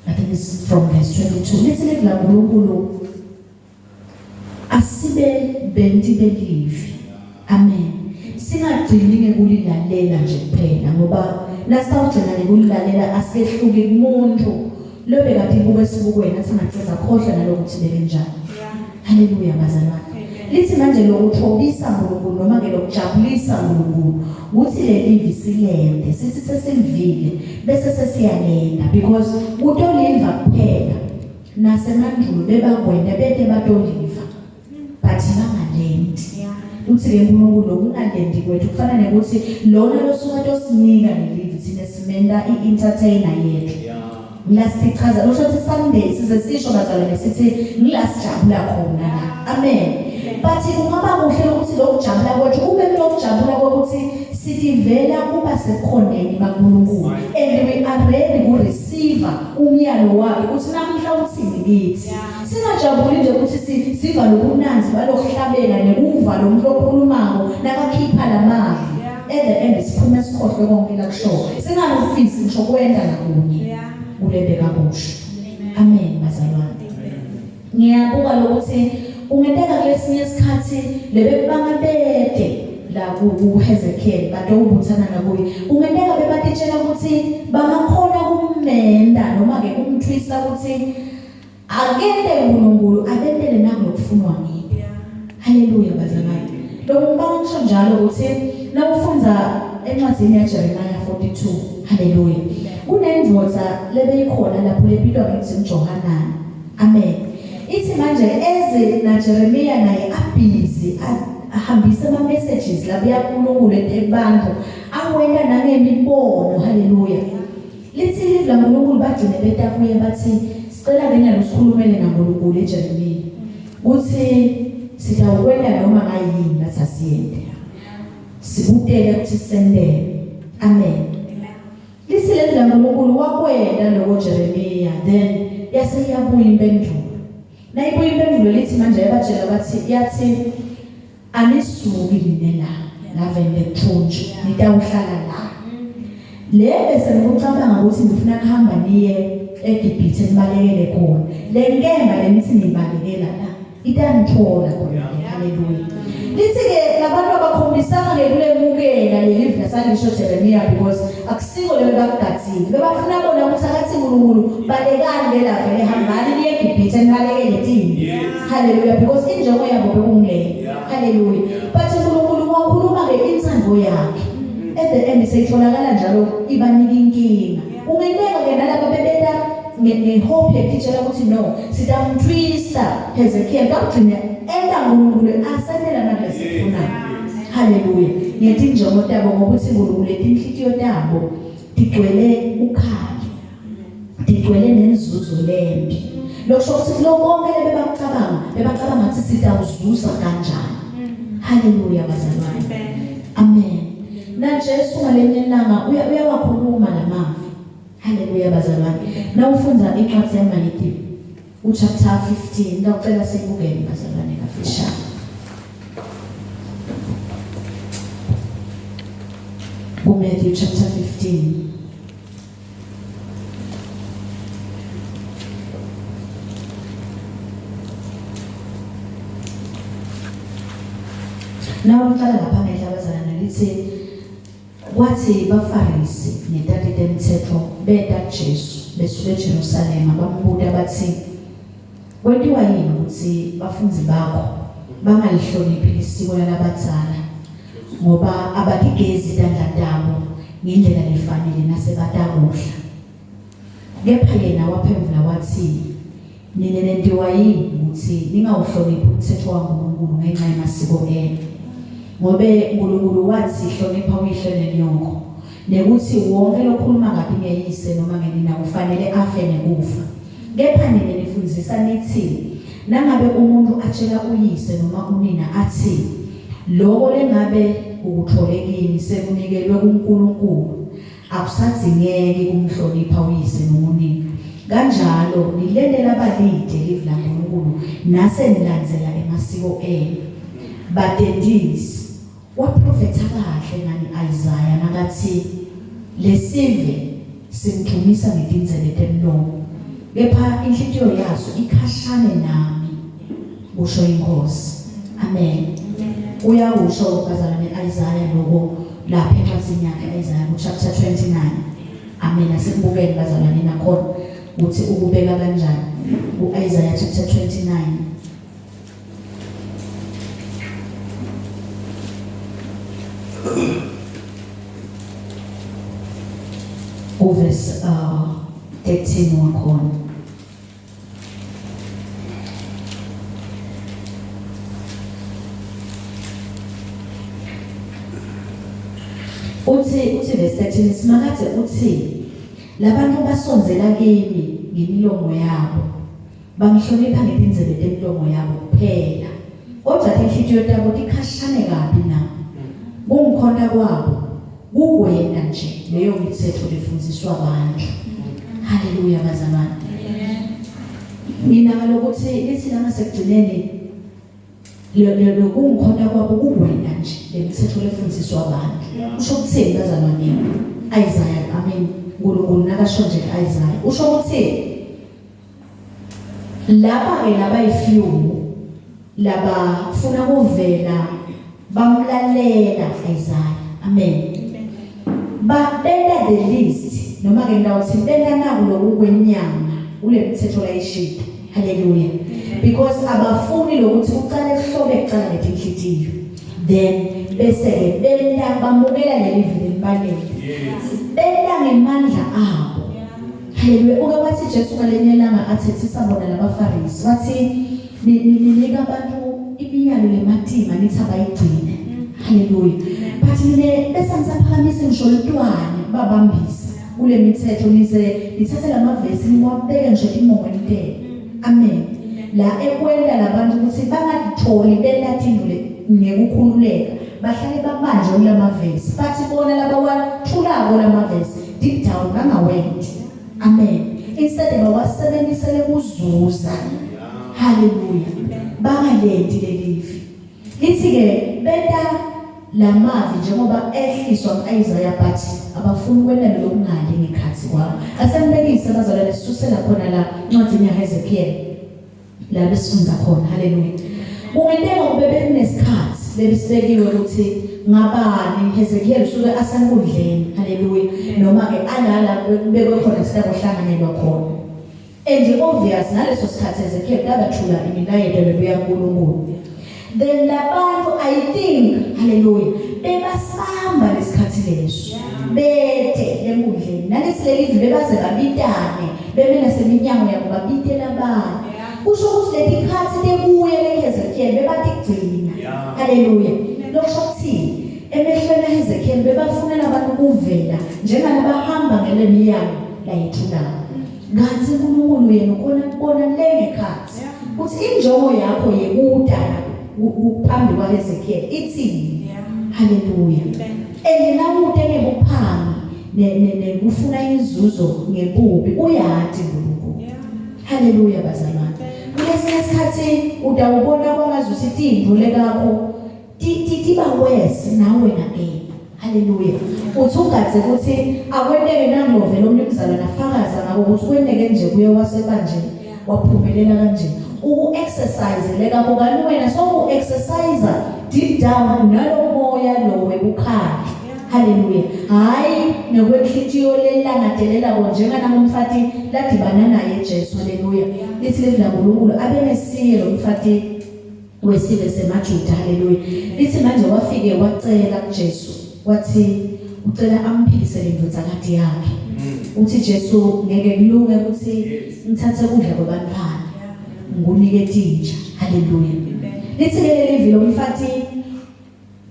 I think it's from verse 22 lithi livla uNkulunkulu asibe benti belivi. Amen. Singagcini ngekulilalela nje kuphela ngoba nasawugcina ngekulilalela asihluki kumuntu lobe kade kube sibukwena singaciza khohlwa nalokuthi beke njani. Haleluya bazalwane. Lithi manje lokuthobisa uNkulunkulu noma ke lokujabulisa uNkulunkulu ukuthi le livi silende sithi sesilivile bese sesiyalenda because utoliva kuphela nasemandulo bebakwenda bede batoliva but bangalendi. Uthi ke uNkulunkulu lokungalendi kwethu kufana nekuthi lona losuka tosinika lelivi thina simenda i-entertainer yethu. Ngilasichaza lo shothi Sunday size sisho bazalwane sithi ngilasijabula khona la. Amen. But kungaba kuhle ukuthi lokujabula kwethu kube lokujabula ukuthi sitivela kuba sekhoneni kaNkulunkulu and we are ready to receive umyalo wakhe ukuthi namhla uthini kithi. Singajabuli nje ukuthi siva lobunanzi balokuhlabela nekuva lo muntu okhulumako nakakhipha lamavi at the end siphume sikhohlwe konke la kusho singalufisi ngisho kwenda nakunye ulebe kabusha. Amen bazalwane. Ngiyabuka lokuthi ungenteka kulesinye isikhathi lebekubanga bede la kuHezekiel bade ubuthana nakuye ungenteka bebatitshela ukuthi bangakhona kummenda noma ke kumthwisa ukuthi akende uNkulunkulu abendele nangokufunwa ngini. Haleluya bazalwane. Lokubanga ngisho njalo ukuthi nawufunza encwadzini yaJeremiah 42 haleluya kunendvodza lebeyikhona lapho lepilwa ngezinto Johanani. Amen. Ithi manje eze naJeremiah naye abhizi ahambisa ama messages labuya kuNkulunkulu ebantu awenda nangemibono. Haleluya. Lithi livla uNkulunkulu bagcine betakuye bathi sicela kenya usikhulumele naNkulunkulu eJeremiah uthi sitawukwenda noma ngayini nathi asiyende sibutele ukuthi sendele. Amen. Lithi livla uNkulunkulu wakwenda lokho Jeremiah then yase yabuya impendulo. Nayibuya impendulo lithi manje yabatshela bathi yathi anisuki linela lavende thunju nitawuhlala la. Le bese ngicabanga ukuthi ngifuna kuhamba niye eGibhithe nibalekele khona. Le nkemba lenithi nibalekela la itangithola khona. Haleluya. Lithi ke labantu abakhombisana ngekulemukela lelivi lasangisho Jeremiah because akusiko lelo bakugathile bebafuna bona ukuthi akathi uNkulunkulu balekani lelavele hambani niye eGibhithe nibalekele thini. Haleluya because injongo yabo bekungile. Haleluya. But uNkulunkulu wakhuluma ngeintsando yakhe at the end seyitholakala njalo ibanika inkinga. Ungenteka ke nalabo bebeda ngehope ekutshela ukuthi no sitamtwista Hezekiah kakugcina enda uNkulunkulu asenela nalesifuna. Haleluya. Ngethi injongo tabo ngokuthi uNkulunkulu letinhlitiyo tabo tigcwele ukhali tigcwele nenzuzo lembi. Lokho ukuthi lo konke bebacabanga ukuthi sitawuzuza kanjani. Haleluya bazalwane. Amen. Na Jesu ngalenye langa uyawakhuluma lamavi. Haleluya bazalwane. Na ufunza incwadi yaMateyu uchapter 15 ngicela sikubukele bazalwane kafisha. Matthew chapter 15. Now uqala lapha ngehlabazana lithi kwathi baFarisi netati temthetho beda Jesu besuke eJerusalema bambuza bathi kwentiwa yini ukuthi bafunzi bakho bangalihloniphi isiko labadzala ngoba abatigezi tandla tabo ngendlela lefanele nasebatakudla. kepha yena waphendula wathi nina nentiwa yini ukuthi ningawuhloniphi umthetho kaNkulunkulu ngenxa yamasiko enu ngobe uNkulunkulu wathi hlonipha uyihlo nenyoko nekuthi wonke lokhuluma ngapi ngeyise noma ngenina kufanele afe nekufa kepha nina nifundzisa nithi nangabe umuntu atshela uyise noma unina athi lokho lengabe ukutholekini sekunikelwe kuNkulunkulu akusadzingeki kumhlonipha uyise noma unina kanjalo nilandela abalide live laNkulunkulu nase nilandzela emasiko enu badendisi waprofetha kahle ngani Isaiah nakathi lesive simthumisa ngetinzebe temlomo kepha inhliziyo yaso ikhashane nami kusho inkosi amen uyakusho bazalwane Isaiah lokho lapha encwadini yakhe Isaiah chapter 29 amen asikubukeni bazalwane nakhona uthi ukubeka kanjani uIsaiah chapter 29 verse 13 wakhona uthi verse 13 simakade uthi labantu basonzela kimi ngemilomo yabo bangihlonipha ngetinzebe temlomo yabo kuphela kodwa inhliziyo yabo ikhashane kabi na kungikhona kwabo kukwena nje leyo mithetho lefundziswa abantu haleluya bazalwane mina ngalokuthi lithi lana sekugcineni lo kungikhona kwabo kukwena nje lemithetho lefundziswa abantu usho ukuthini bazalwane Isaiah amen uNkulunkulu nakasho nje Isaiah usho ukuthi laba ke labayifyumu labafuna kuvela bamlalela Isaiah amen benda the list noma ke ndawuthi benda naku lokwenyama ule mithetho layishida haleluya because abafuni lokuthi uqale kuhlobe kuqala letinhliziyo then bese benda bamukela leli vile imbaleki benda ngemandla abo haleluya uke wathi Jesu ngalenyelanga athethisa bona labaFarisi wathi ninika abantu iminyalo lematima nithi abayigcine haleluya but nine bese ngisaphakamisa ngisho lutwane babambisa kule mithetho nize nithathe lamavesi niwabeke nje imongwentela amen la ekwenda labantu ukuthi bangatholi belathindule ngekukhululeka bahlale babanje kulamavesi bathi bona labawathulako lamavesi deep down bangawenti amen instead bawasebenzisele kuzuza haleluya bangalenti lelivi lithi ke benda lamavi njengoba ehliswa nguIsaiah but abafuni kwenda lokungale ngekhathi kwabo asembekise bazalwane sisusela khona la ncwadini yaHezekiel la besifunda khona haleluya kungenteka kube bekunesikhathi lebisibekiwe ukuthi ngabani Hezekiel usuke asankundleni haleluya noma ke alala kubekwe khona sitabo hlanganelwa khona and obvious naleso sikhathi Hezekiel kabathula imilayelo lebuya kuNkulunkulu then labantu I think haleluya bebasamba lesikhathi leso bete lenkundleni nalesileli bebaze babitane bemena seminyango yabo babitela abantu kusho ukuthi letikhathi tebuye leHezekiel bebatigcina haleluya lokusho ukuthi emehlweni kaHezekiel bebafunela abantu kuvela njengalabahamba ngelemiyango layithulana ngathi uNkulunkulu yena ukona lengekhathi uthi injongo yakho yekudala uphambi kwaHezekiel ithini haleluya elinamude ngebuphangi nekufuna inzuzo ngebubi uyathi uNkulunkulu haleluya bazalwane kulesinye isikhathi udawubona kwamazuthi tindule kakho tiba wese nawe nakeni haleluya uthi ungaze ukuthi akwendeke nangovela omnumzana nafakaza ngako ukuthi kwendeke nje kuye wasebanje waphumelela kanje uku-exercise lekabo kanti wena soku-exercise deep down nalomoya lo webukhali haleluya hayi nokwenhliziyo lelangadelela njenganamumfati ladibana naye Jesu haleluya lithi leli laNkulunkulu abenesiye lo mfati wesibe semaJuda haleluya lithi manje wafike wacela kuJesu wathi ucela amphilise lendodakazi yakhe uthi Jesu ngeke kulunge ukuthi ngithathe ukudla kwabantwana ngunike tinja. Hallelujah. Lithi leli livilo mfathi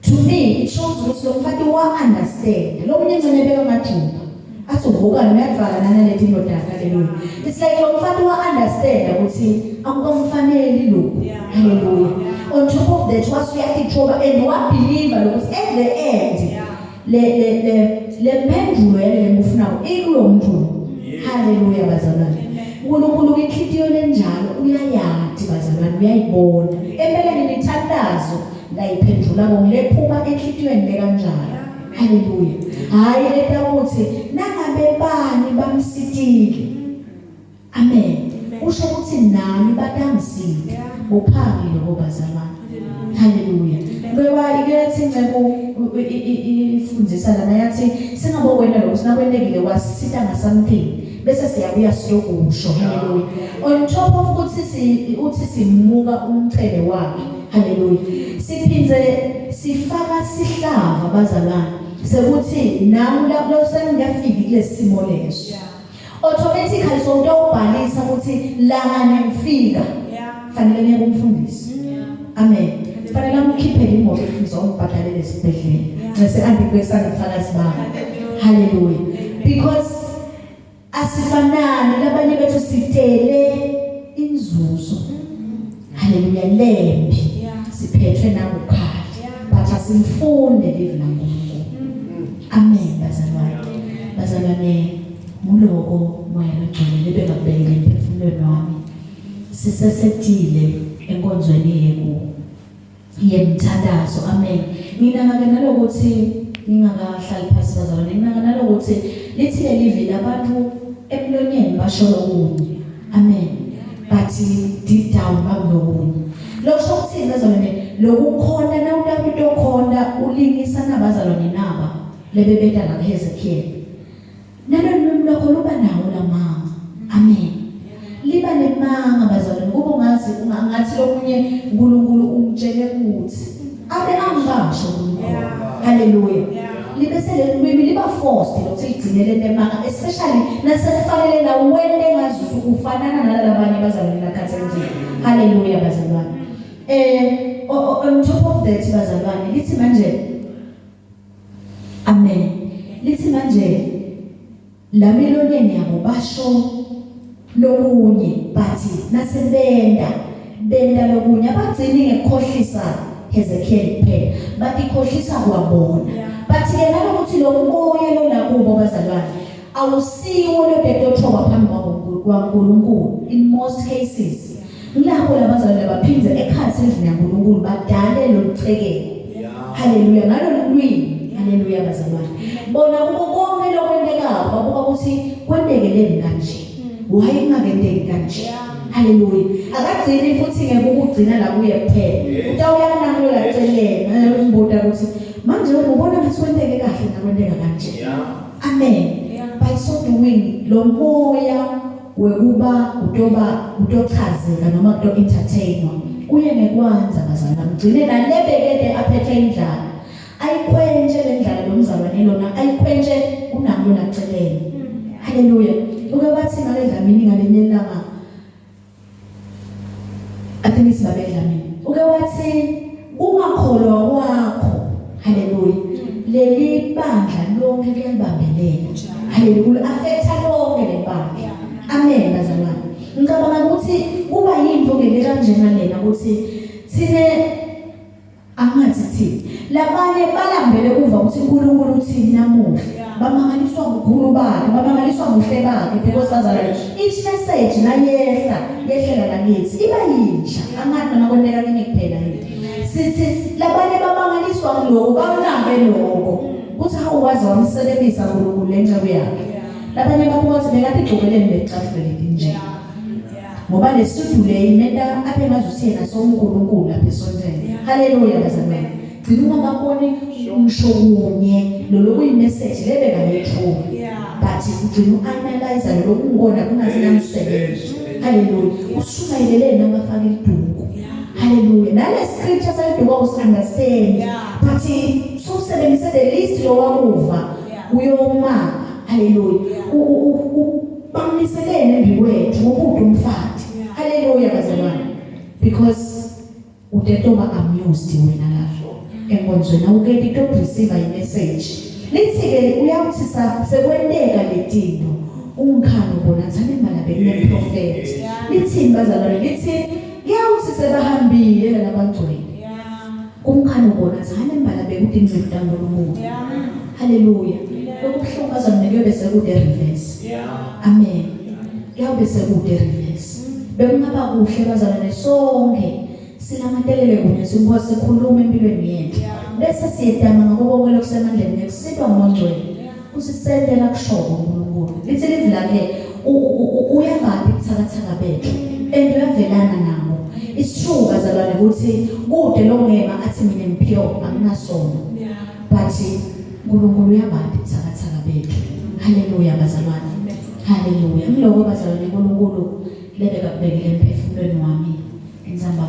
to me it shows ukuthi lo mfathi wa understand. Lo munye ngene beka mathupha. Athi uvuka uyavala naleti ndodana. Hallelujah. It's like lo mfathi wa understand ukuthi akukamfaneli lokho. Hallelujah. On top of that was uyathitroba and what believer ukuthi at the end le mpendulo yale ngufuna ikulo muntu. Hallelujah bazalwane. uNkulunkulu inhliziyo lenjalo uyayathi bazalwane uyayibona. Empeleni nithandazo la iphendula ngolephuma enhliziyweni lekanjalo. Hallelujah. Hayi leta ukuthi nangabe bani bamsitile. Amen. Usho ukuthi nami badangisile. Uphangile ngobazalwane. Hallelujah. Ngoba ikethi ngeke ifundisa lana yathi singabo wena lokho sinakwendekile wasitha ngasamthini bese siyabuya siyokusho. Hallelujah. On top of uthi simuka umcele wakhe. Hallelujah. Siphinze sifaka sihlava bazalwane sekuthi nami lapho sengiyafika kulesimo leso. Automatically so utobhalisa ukuthi la ngifika fanele ngeke umfundisi. Amen. Fanele amkhiphele imoto ngizobhadalele esibhedlela bese andikwesana fakazi bakhe. Hallelujah. Because asifanani labanye bethu sitele inzuzo. Hallelujah. Lembi siphethwe nakukhali but asimfunde live naNkulunkulu. Amen bazalwane. Bazalwane muloko moya logcwele lebekabhekile emphefumulweni wami sisesetile enkonzweni yethu yemthandazo. Amen. Mina ngakenalo ukuthi ngingakahlali phansi bazalwane ngingakenalo ukuthi lithi leli abantu emlonyeni basho okunye. Amen. But deep down bakunokunye. Lokho ukuthi bazalwane lokukhona nawumuntu okhona ulingisa nabazalwane naba lebebeda la Hezekiah. Nalo lokho luba nawo lamanga. Amen. Liba nemanga bazalwane kube ungazi ungathi lomunye uNkulunkulu umtshele ukuthi abe angibasho uNkulunkulu. Hallelujah. Libe selelimi liba forced ukuthi igcinele nemanga especially nasekufanele na wende ngazuza ukufanana nalabanye bazalwane lakhathe nje. Hallelujah bazalwane. On top of that bazalwane lithi manje amen. Lithi manje la milonyeni yabo basho lokunye bathi nasebenda lokunye abagcini ngekhohlisa Hezekiah kuphela bathi khohlisa kwabona. Bathi ke nalokuthi lo moya lo nakubo bazalwane awusiwo lo dedothoba phambi kwaNkulunkulu in most cases. Lapho labazalwane baphindze ekhathi endlini yaNkulunkulu badale lokucekela. Hallelujah. Ngalo lulwini. Hallelujah bazalwane. Bona kubo konke lokwendekayo babuka ukuthi kwendekeleni kanje. Why ingakendeki kanje? Hallelujah. Akagcini futhi ngeke ukugcina la kuye kuphela. Utawuyana ngalo la celeni ngiyombuza ukuthi manje ubona ukuthi kwendeke kahle nakwendeka kanje. Amen. By so doing lo moya wekuba utochazeka noma kuto entertainwa uye ngekwanza bazalwane mgcine nalebekede aphethe indlala ayikhwenje lendlala lomzalwane lona ayikhwenje unamlo naceleni. Hallelujah. Uke bathi ngale dlamini ngalenye langa athi sibabedlamini uke wathi ungakholwa kwakho. Hallelujah. Leli bandla lonke liyabambelela. Hallelujah. Affecta lonke le bandla. Amen bazalwane. Ngicabanga ukuthi kuba yinto ngeke kanjena lena ukuthi sine angathi thini labanye balambele kuva ukuthi uNkulunkulu uthini namuhla bamangaliswa ngokhulu bakhe bamangaliswa ngohle bakhe because bazalwane each message la yehlela la ngithi iba yintsha angathi noma kwendeka kini kuphela yini sithi labanye bamangaliswa ngiloko bamnambe lokho uthi hawazi wamsebenzisa uNkulunkulu lencebo yakhe. Labanye bakuthi bekathi igcokeleni becafule nje ngoba lesithu le imenda aphe ngazuthena soNkulunkulu lapha esontweni. Hallelujah bazalwane. Ngicela ungaboni umshokunye lo kuyimessage lebeka lethu but ugcina uanalyze lo kungona kungasinamsebenzi. Hallelujah. Ushumayelele nangafaka iduku. Hallelujah. Nale scripture sayiduka usunderstand but so sebenzise the list lo wakuva uyoma. Hallelujah. bamniselene embikwethu ngokude umfati. Hallelujah bazalwane. Because utetoba amused wena lapho enkonzweni awuketi to receive a message. Lithi ke uyakuthi sekwenteka letinto ungikhalo bona thana imali bene prophet. Lithi bazalwane lithi ngiyawuthi sebahambile labangcwele. Kumkhalo bona thana imali bekuthi incwadi kaNkulunkulu. Hallelujah. Lokuhlongaza mina kuyobe sekude reverse. Amen. Kuyobe sekude reverse. Bekungaba kuhle bazalwane sonke silamantelele kunye simphose sikhuluma empilweni yethu. Bese siyedama ngakubonke lokusemandleni ngekusitwa ngomngcwele. Usisendela kushoko uNkulunkulu. Lithi livi lakhe uyangaphi kuthakathaka bethu enduyavelana nabo. Isithuka bazalwane ukuthi kude lokungema athi mina ngiphiyo anginasona. But uNkulunkulu uyabaphi kuthakathaka bethu. Hallelujah bazalwane. Hallelujah. Ngiloko bazalwane uNkulunkulu lebeka kubekile emphefumulweni wami. Ngizamba